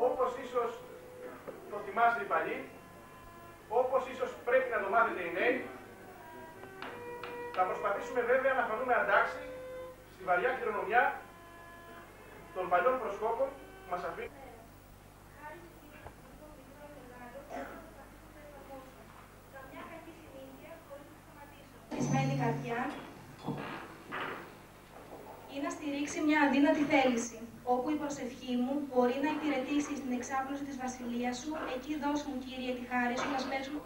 όπως ίσως το θυμάστε οι παλιοί, όπως ίσως πρέπει να το μάθετε οι νέοι. Θα προσπαθήσουμε βέβαια να φανούμε αντάξει στη βαριά κληρονομιά των παλιών προσκόπων που μας αφήνουν. Κλεισμένη καρδιά ή να στηρίξει μια αδύνατη θέληση, όπου η προσευχή μου μπορεί να υπηρετήσει στην εξάπλωση της βασιλείας σου. Εκεί δώσ' μου, Κύριε, τη χάρη σου, να σμέρσουν.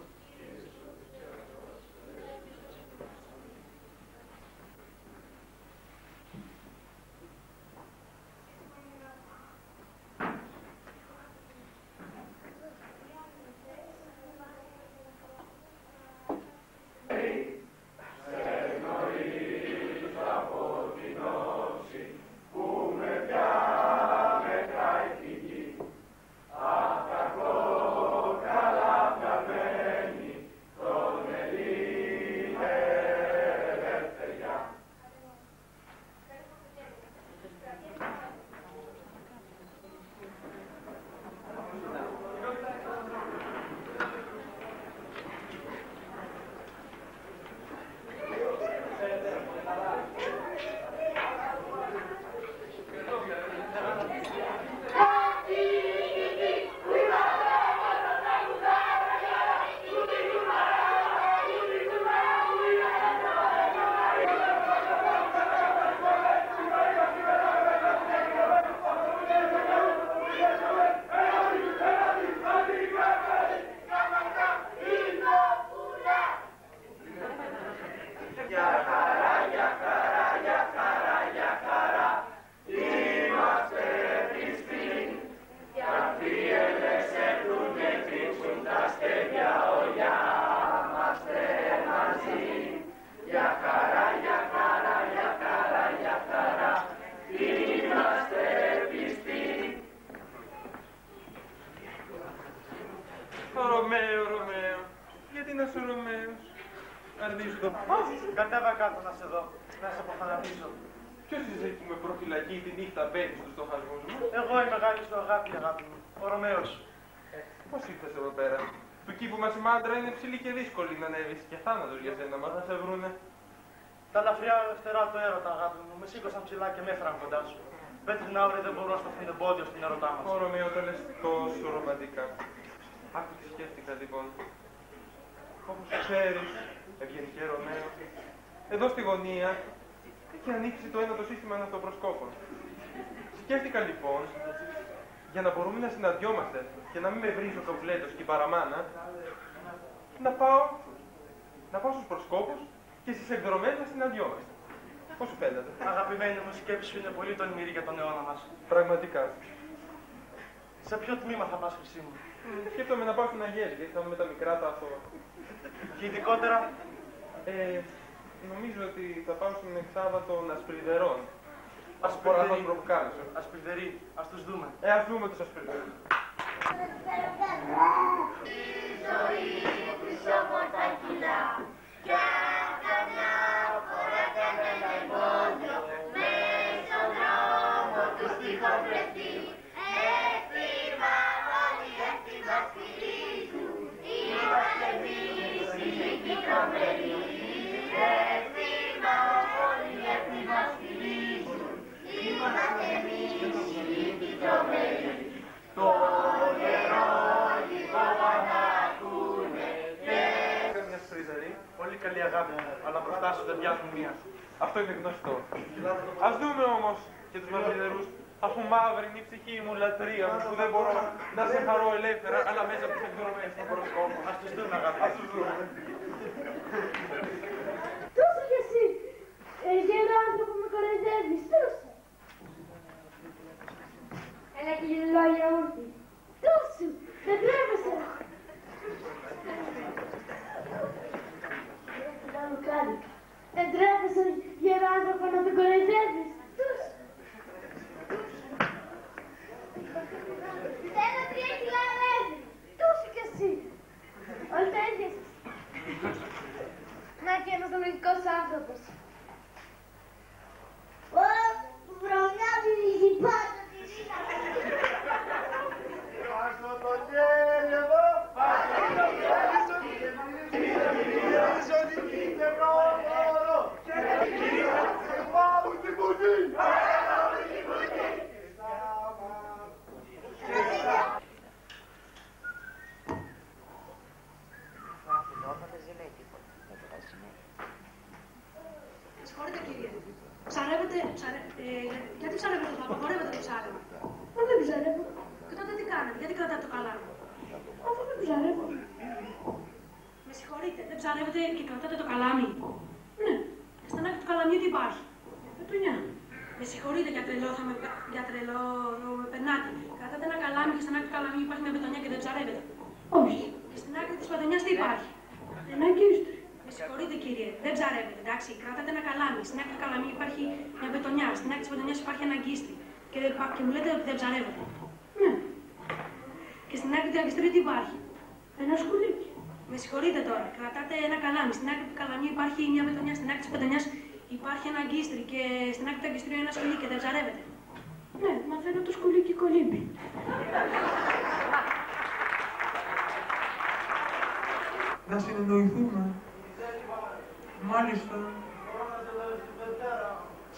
Κατέβα κάτω να σε δω, να σε αποφαναθήσω. Ποιος είσαι που με προφυλακεί τη νύχτα μπαίνει στους στοχασμούς μου? Εγώ η μεγάλη σου αγάπη, αγάπη μου. Ο Ρωμαίος. Πώς ήρθες εδώ πέρα? Του κήπου μας η μάντρα είναι ψηλή και δύσκολη να ανέβεις και θάνατος για σένα, μα θα σε βρούνε. Τα ελαφριά φτερά του έρωτα, αγάπη μου, με σήκωσαν ψηλά και με έφεραν κοντά σου. Πέτρινα όρια δεν μπορούν να σταθούν εμπόδιο στην ερωτά μας. Ο Ρωμαίο το λες τόσο ρομαντικά. Άκου τι σκέφτηκα λοιπόν. Όπως ξέρεις, ευγενικέ Ρωμαίο, εδώ στη γωνία έχει ανοίξει το ένα το σύστημα αναυτοπροσκόπων. Σκέφτηκα λοιπόν, για να μπορούμε να συναντιόμαστε και να μην με βρίζει ο Καβλέτος και η παραμάνα, να πάω στους προσκόπους και στις εκδρομές να συναντιόμαστε. Πώς σου φαίνεται? Αγαπημένη μου, η σκέψη σου είναι πολύ τολμηρή για τον αιώνα μας. Πραγματικά. Σε ποιο τμήμα θα πας, Χρυσή μου? Σκέφτομαι να πάω στην Αγέλη, γιατί θα είμαι με τα μικρά τα αθώα. Και ειδικότερα? Νομίζω ότι θα πάω στον Εξάββατο Ασπριδερών. Ασπριδεροί, ας τους δούμε. Ας δούμε τους Ασπριδερούς. Η ζωή της όμορφα κιλά κι καμιά φορά κανένα εμπόδιο μες στον δρόμο του στιχοπρεπή. Εύθυμα όλοι, εύθυμα στηρίζουν, είμαστε εμείς οι πικρομεροί. Εύθυμα όλοι, εύθυμα στηρίζουν, είμαστε εμείς οι πικρομεροί. Το γερόλικο ανακούνε και... Μια Ασπριδερή. Πολύ καλή αγάπη μου, αλλά μπροστά σου δεν πιάνουν μία. Αυτό είναι γνωστό. Ας δούμε όμως και τους Ασπριδερούς, αφού μαύρη είναι η ψυχή μου, λατρεία μου, που δεν μπορώ να σε χαρώ ελεύθερα, αλλά μέσα από τις εκδρομές των προσκόπων. Ας τους δούμε, αγάπη. Ας τους δούμε. Τόσο κι εσύ, γερό άνθρωπο με κοροϊδεύεις, τόσο. Έλα και λόγια όρθι. Τόσο, δεν τρέπεσαι. Δεν τρέπεσαι, γερό άνθρωπο, να τον κοροϊδεύεις, τόσο. Θέλω 3 κιλά αλεύρι, τόσο κι εσύ. Όλοι τα ίδια σας. Να και ψαρεύετε, γιατί ψαρεύετε το απαγορεύετε το ψάρεμα? Δεν ψαρεύω. Και τότε τι κάνετε, γιατί κρατάτε το καλάμι? Αφού δεν ψαρεύω. Με συγχωρείτε, δεν ψαρεύετε και κρατάτε το καλάμι? Ναι. Και στην άκρη του καλαμιού τι υπάρχει? Πετουνιά. Με συγχωρείτε για τρελό, για τρελό με περνάτε. Κρατάτε ένα καλάμι και στην άκρη του καλαμιού υπάρχει μια πετονιά και δεν ψαρεύετε? Όχι. Και στην άκρη της πετονιάς τι υπάρχει? Ένα κύριστρο. Με συγχωρείτε κύριε, δεν ψαρεύετε, εντάξει. Κρατάτε ένα καλάμι. Στην άκρη του καλαμιού υπάρχει μια πετονιά. Στην άκρη της πετονιάς υπάρχει ένα αγκίστρι. Και μου λέτε ότι δεν ψαρεύετε? Ναι. Και στην άκρη του αγκιστρίου τι υπάρχει? Ένα σκουλίκι. Με συγχωρείτε τώρα, κρατάτε ένα καλάμι. Στην άκρη του καλαμιού υπάρχει μια πετονιά. Στην άκρη της πετονιάς υπάρχει ένα αγκίστρι. Και στην άκρη του αγκιστρίου ένα σκουλί και δεν ψαρεύετε? Ναι, μαθαίνω το σκουλίκι κολύμπι. Να συνεννοηθούμε. Μάλιστα.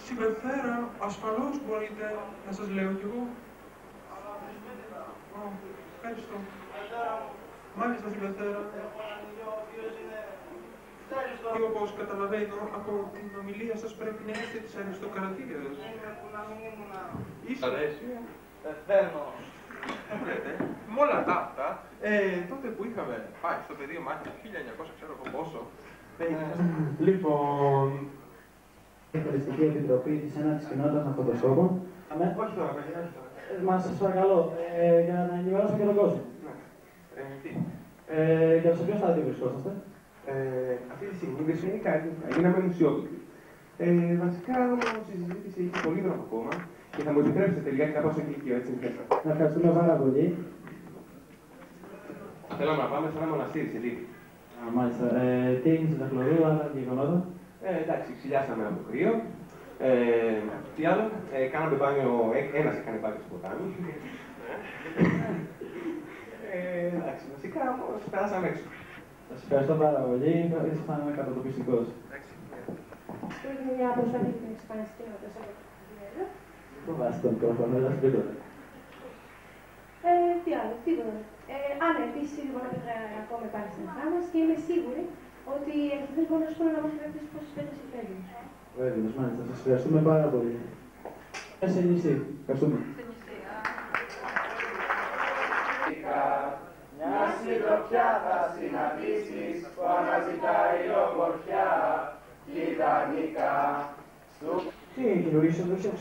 Συμπεθέρα, ασφαλώς μπορείτε να σας λέω κι εγώ. Ευχαριστώ. Μάλιστα, συμπεθέρα. Και όπως καταλαβαίνω, από την ομιλία σας πρέπει να είστε της αριστοκρατίας. Αρέσει. Θέλω. Βλέπετε, με όλα αυτά, τότε που είχαμε πάει στο πεδίο μάχης του 1900, ξέρω εγώ πόσο. Λοιπόν, η Ευχαριστική Επιτροπή της Ένωσης Κοινότητας Ναυτοτοσκόπων. Όχι τώρα, παιδιά, όχι τώρα. Μα σας παρακαλώ, για να ενημερώσω και τον κόσμο. Τι. Για το σε ποιο στάδιο βρισκόσαστε? Αυτή τη στιγμή δεν σημαίνει κάτι. Γίναμε μουσιόπληκτοι. Βασικά όμως η συζήτηση έχει πολύ δρόμο ακόμα και θα μου επιτρέψετε λιγάκι να πάω στο κηλικείο, έτσι είναι. Να ευχαριστούμε πάρα πολύ. Θέλω να πάμε σε ένα μοναστήρι σε λίγο. Μάλιστα. Τι έγινε στην Ταχλωρού, άλλα γεγονότα? Εντάξει, ξυλιάσαμε από το κρύο. Τι άλλο, κάναμε μπάνιο, ένας έκανε μπάνιο στο ποτάμι. Εντάξει, βασικά όμως περάσαμε έξω. Σας ευχαριστώ πάρα πολύ. Ήσασταν κατατοπιστικός. Πρέπει μια προσπάθεια για την εξαφάνιση κλίματος από το βιβλίο. Φοβάστε το μικρόφωνο, αλλά τίποτα. Τι άλλο, τίποτα. Ναι, επίσης η Πέτρα ακόμα υπάρχει στην χώρα μας και είμαι σίγουρη ότι οι αρχιδές μπορούν να σου πούνε να μάθουν κάποιες πόσες πέτρες υπέρβουν. Βέβαια, μάλιστα. Σας ευχαριστούμε πάρα πολύ. Σε νησί. Ευχαριστούμε. Μια συντροφιά θα συναντήσεις που αναζητάει ομορφιά κι ιδανικά. Τι καινούργιο δεν ξέρω.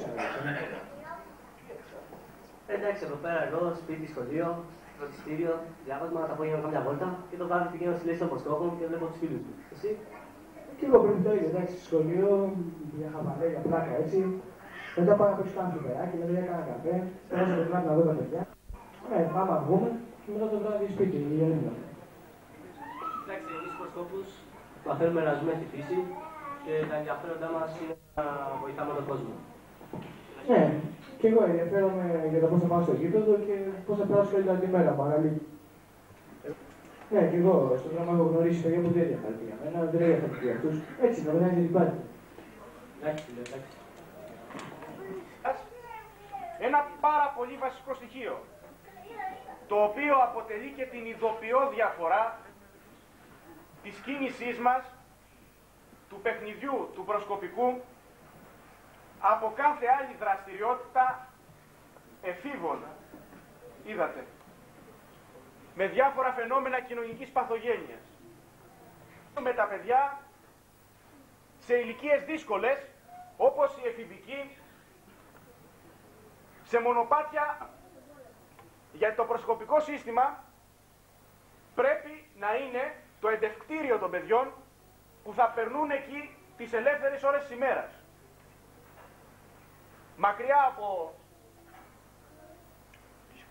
Εντάξει, εδώ πέρα εγώ, σπίτι, σχολείο, φροντιστήριο, διάβασμα, τα απόγευμα καμιά βόλτα και το βράδυ πηγαίνω στη λέξη των Αποστόχων και βλέπω τους φίλους μου. Εσύ? Και εγώ πριν το ίδιο, εντάξει, στο σχολείο, για χαβαλέ, για πλάκα έτσι. Μετά πάω να παίξω ένα φιβεράκι, μετά για κάνα καφέ, πέρασω το βράδυ να δω τα παιδιά. Ναι, πάμε να βγούμε και μετά το βράδυ σπίτι, η Ελληνίδα. Εντάξει, εμείς προσκόπους μαθαίνουμε να ζούμε στη φύση και τα ενδιαφέροντά μας είναι να βοηθάμε τον κόσμο. Ναι, και εγώ ενδιαφέρομαι για το πώς θα πάω στο γήπεδο και πώς θα περάσω καλύτερα τη μέρα μου, αναλύει. Ναι, και εγώ στο δρόμο έχω γνωρίσει παιδιά που δεν ενδιαφέρεται για μένα, δεν ενδιαφέρεται για αυτούς. Έτσι, να μην έχει υπάρχει. Εντάξει, εντάξει. Ένα πάρα πολύ βασικό στοιχείο, το οποίο αποτελεί και την ειδοποιώ διαφορά της κίνησής μας, του παιχνιδιού, του προσκοπικού, από κάθε άλλη δραστηριότητα εφήβων, είδατε, με διάφορα φαινόμενα κοινωνικής παθογένειας. Με τα παιδιά σε ηλικίες δύσκολες, όπως η εφηβική, σε μονοπάτια, γιατί το προσκοπικό σύστημα πρέπει να είναι το εντευκτήριο των παιδιών που θα περνούν εκεί τις ελεύθερες ώρες της ημέρας. Μακριά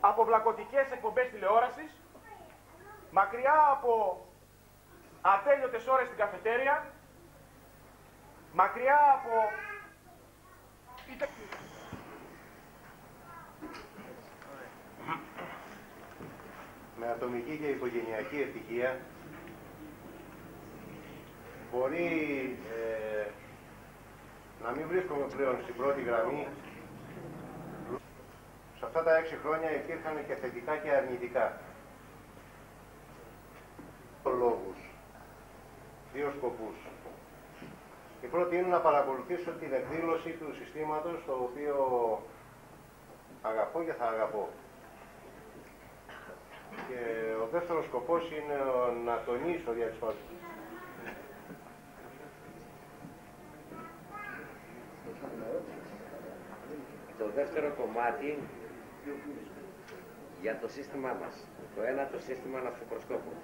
από βλακωτικές εκπομπές τηλεόρασης, μακριά από ατέλειωτες ώρες στην καφετέρια, μακριά από... Με ατομική και οικογενειακή ευτυχία μπορεί να μην βρίσκομαι πλέον στην πρώτη γραμμή. Σε αυτά τα 6 χρόνια υπήρχαν και θετικά και αρνητικά. Λόγους, 2 σκοπούς. Η πρώτη είναι να παρακολουθήσω την εκδήλωση του συστήματος, το οποίο αγαπώ και θα αγαπώ. Και ο δεύτερος σκοπός είναι να τονίσω δια της παρουσίας. Το δεύτερο κομμάτι για το σύστημά μας. Το ένα, το σύστημα ναυσοπροσκόπων.